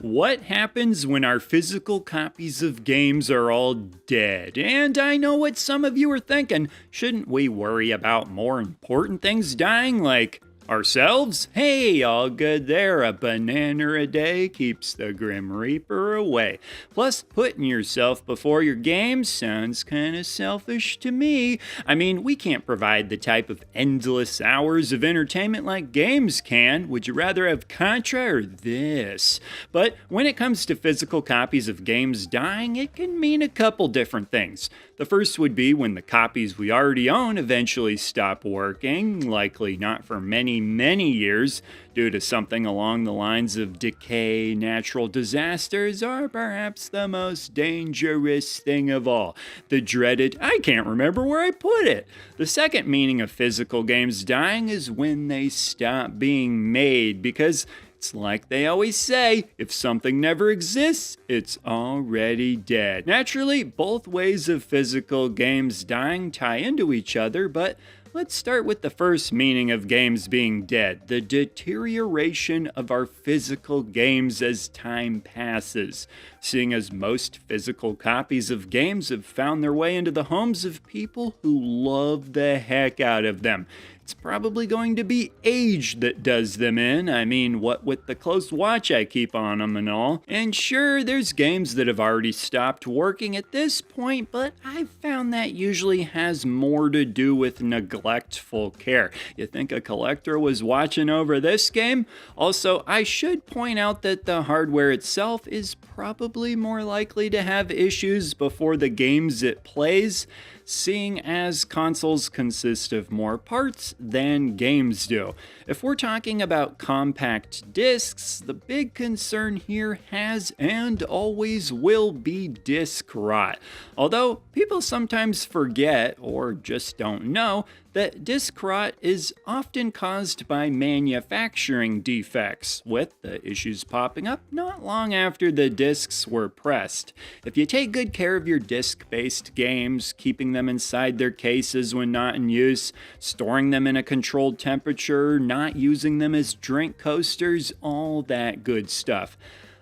What happens when our physical copies of games are all dead? And I know what some of you are thinking. Shouldn't we worry about more important things dying, like ourselves? Hey, all good there. A banana a day keeps the Grim Reaper away. Plus, putting yourself before your games sounds kinda selfish to me. I mean, we can't provide the type of endless hours of entertainment like games can. Would you rather have Contra or this? But when it comes to physical copies of games dying, it can mean a couple different things. The first would be when the copies we already own eventually stop working, likely not for many years, due to something along the lines of decay, natural disasters, or perhaps the most dangerous thing of all, the dreaded, I can't remember where I put it. The second meaning of physical games dying is when they stop being made, because it's like they always say, if something never exists, it's already dead. Naturally, both ways of physical games dying tie into each other, but let's start with the first meaning of games being dead, the deterioration of our physical games as time passes. Seeing as most physical copies of games have found their way into the homes of people who love the heck out of them, it's probably going to be age that does them in. I mean, what with the close watch I keep on them and all. And sure, there's games that have already stopped working at this point, but I've found that usually has more to do with neglectful care. You think a collector was watching over this game? Also, I should point out that the hardware itself is probably more likely to have issues before the games it plays, seeing as consoles consist of more parts than games do. If we're talking about compact discs, the big concern here has and always will be disc rot. Although people sometimes forget or just don't know that disc rot is often caused by manufacturing defects, with the issues popping up not long after the discs were pressed. If you take good care of your disc-based games, keeping them inside their cases when not in use, storing them in a controlled temperature, not using them as drink coasters, all that good stuff.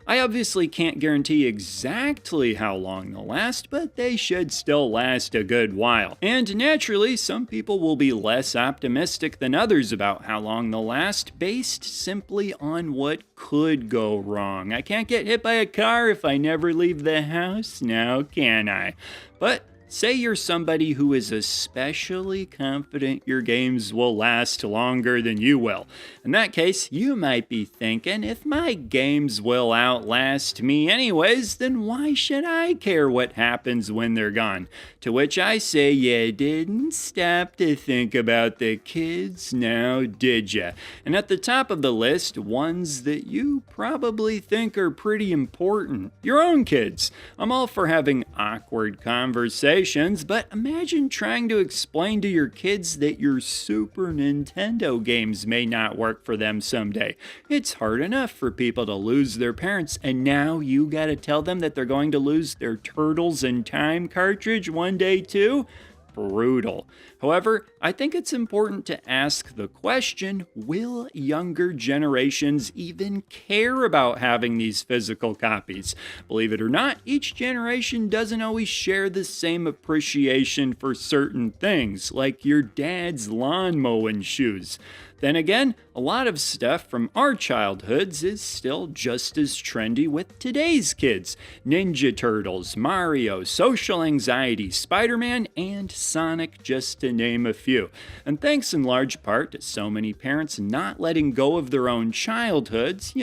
I obviously can't guarantee exactly how long they'll last, but they should still last a good while. And naturally, some people will be less optimistic than others about how long they'll last, based simply on what could go wrong. I can't get hit by a car if I never leave the house, now can I? But say you're somebody who is especially confident your games will last longer than you will. In that case, you might be thinking, if my games will outlast me anyways, then why should I care what happens when they're gone? To which I say, you didn't stop to think about the kids, now did ya? And at the top of the list, ones that you probably think are pretty important. Your own kids. I'm all for having awkward conversations, but imagine trying to explain to your kids that your Super Nintendo games may not work for them someday. It's hard enough for people to lose their parents, and now you gotta tell them that they're going to lose their Turtles in Time cartridge one day too? Brutal. However, I think it's important to ask the question, will younger generations even care about having these physical copies? Believe it or not, each generation doesn't always share the same appreciation for certain things, like your dad's lawn mowing shoes. Then again, a lot of stuff from our childhoods is still just as trendy with today's kids. Ninja Turtles, Mario, Social Anxiety, Spider-Man, and Sonic, just to name a few. And thanks in large part to so many parents not letting go of their own childhoods,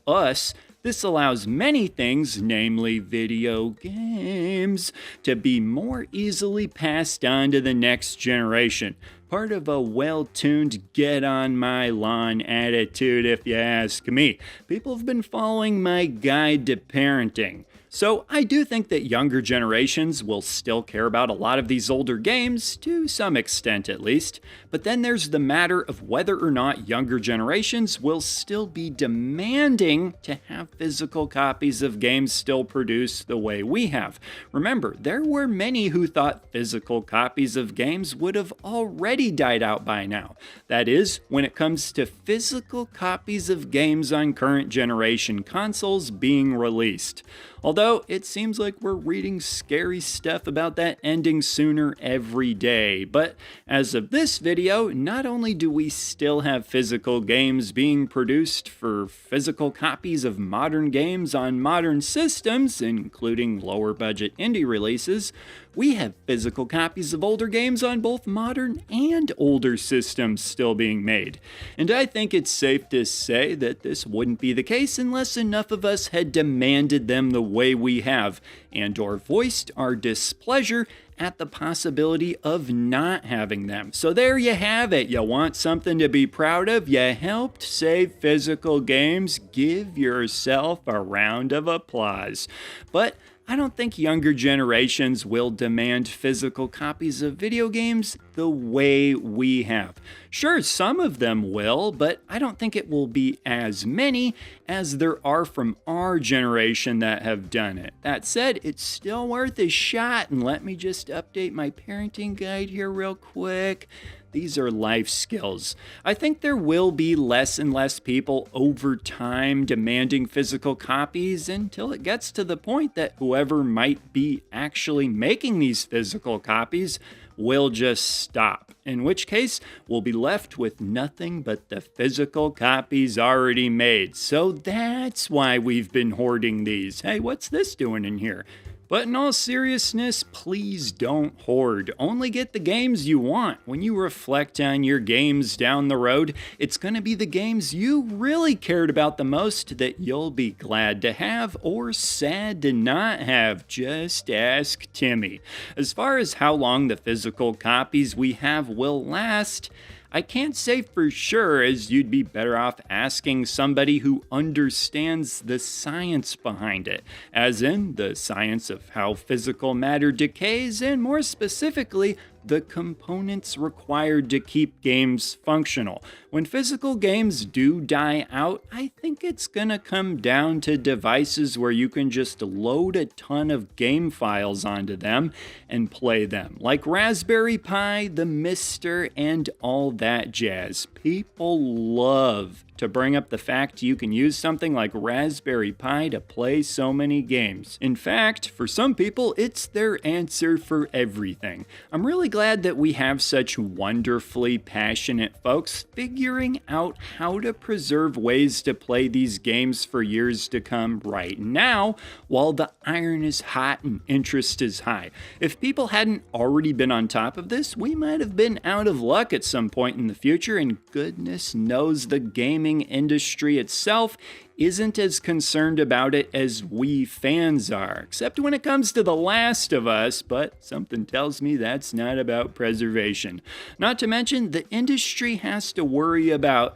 us, this allows many things, namely video games, to be more easily passed on to the next generation. Part of a well-tuned get on my lawn attitude, if you ask me. People have been following my guide to parenting. So I do think that younger generations will still care about a lot of these older games, to some extent at least, but then there's the matter of whether or not younger generations will still be demanding to have physical copies of games still produced the way we have. Remember, there were many who thought physical copies of games would have already died out by now. That is, when it comes to physical copies of games on current generation consoles being released. Although it seems like we're reading scary stuff about that ending sooner every day. But as of this video, not only do we still have physical games being produced for physical copies of modern games on modern systems, including lower budget indie releases, we have physical copies of older games on both modern and older systems still being made. And I think it's safe to say that this wouldn't be the case unless enough of us had demanded them the way we have, and/or voiced our displeasure at the possibility of not having them. So there you have it. You want something to be proud of? You helped save physical games? Give yourself a round of applause. But I don't think younger generations will demand physical copies of video games the way we have. Sure, some of them will, but I don't think it will be as many as there are from our generation that have done it. That said, it's still worth a shot, and let me just update my parenting guide here real quick. These are life skills. I think there will be less and less people over time demanding physical copies until it gets to the point that whoever might be actually making these physical copies will just stop, in which case we'll be left with nothing but the physical copies already made. So that's why we've been hoarding these. Hey, what's this doing in here? But in all seriousness, please don't hoard. Only get the games you want. When you reflect on your games down the road, it's going to be the games you really cared about the most that you'll be glad to have or sad to not have. Just ask Timmy. As far as how long the physical copies we have will last, I can't say for sure, as you'd be better off asking somebody who understands the science behind it, as in the science of how physical matter decays, and more specifically, the components required to keep games functional. When physical games do die out, I think it's gonna come down to devices where you can just load a ton of game files onto them and play them, like Raspberry Pi, the Mister, and all that jazz. People love to bring up the fact you can use something like Raspberry Pi to play so many games. In fact, for some people, it's their answer for everything. I'm really glad that we have such wonderfully passionate folks figuring out how to preserve ways to play these games for years to come right now, while the iron is hot and interest is high. If people hadn't already been on top of this, we might have been out of luck at some point in the future, and goodness knows the gaming industry itself isn't as concerned about it as we fans are, except when it comes to The Last of Us, but something tells me that's not about preservation. Not to mention, the industry has to worry about,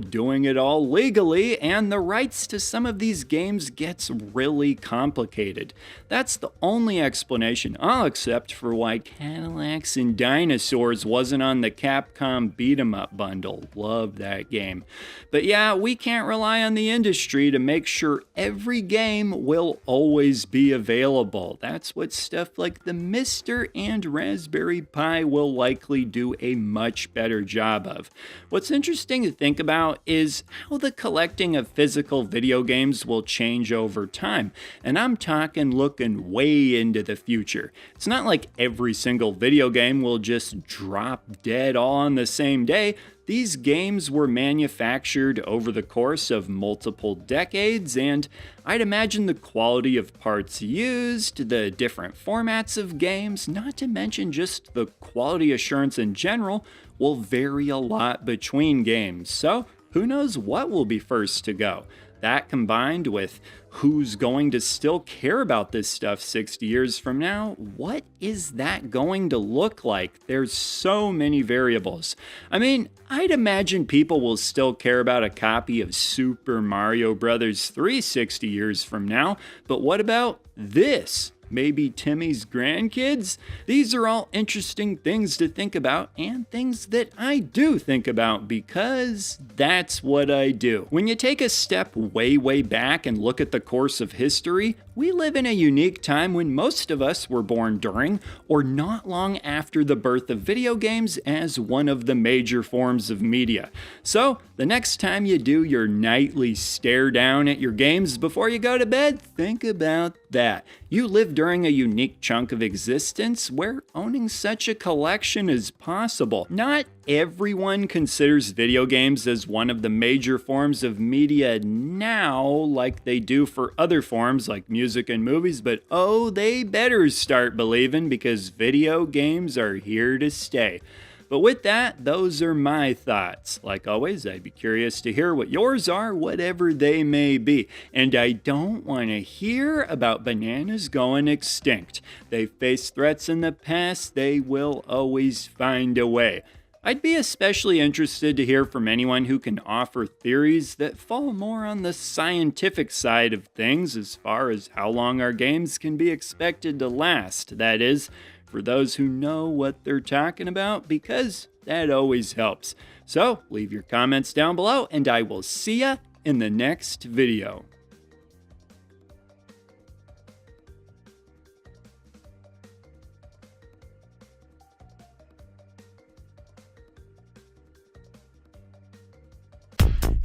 doing it all legally, and the rights to some of these games gets really complicated. That's the only explanation I'll accept for why Cadillacs and Dinosaurs wasn't on the Capcom Beat 'em Up bundle. Love that game. But yeah, we can't rely on the industry to make sure every game will always be available. That's what stuff like the Mister and Raspberry Pi will likely do a much better job of. What's interesting to think about is how the collecting of physical video games will change over time, and I'm talking looking way into the future. It's not like every single video game will just drop dead all on the same day. These games were manufactured over the course of multiple decades, and I'd imagine the quality of parts used, the different formats of games, not to mention just the quality assurance in general, will vary a lot between games. So who knows what will be first to go? that combined with who's going to still care about this stuff 60 years from now, what is that going to look like? There's so many variables. I mean, I'd imagine people will still care about a copy of Super Mario Bros. 3 60 years from now, but what about this? Maybe Timmy's grandkids? These are all interesting things to think about and things that I do think about because that's what I do. When you take a step way back and look at the course of history, we live in a unique time when most of us were born during or not long after the birth of video games as one of the major forms of media. So, the next time you do your nightly stare down at your games before you go to bed, think about that. You live during a unique chunk of existence where owning such a collection is possible. Not everyone considers video games as one of the major forms of media now, like they do for other forms like music and movies, but oh, they better start believing because video games are here to stay. But with that, those are my thoughts. Like always, I'd be curious to hear what yours are, whatever they may be. And I don't want to hear about bananas going extinct. They've faced threats in the past, they will always find a way. I'd be especially interested to hear from anyone who can offer theories that fall more on the scientific side of things as far as how long our games can be expected to last. That is, for those who know what they're talking about, because that always helps. So leave your comments down below and I will see ya in the next video.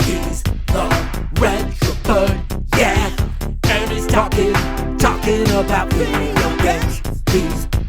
He's the retro bird, yeah, and he's talking about video games. He's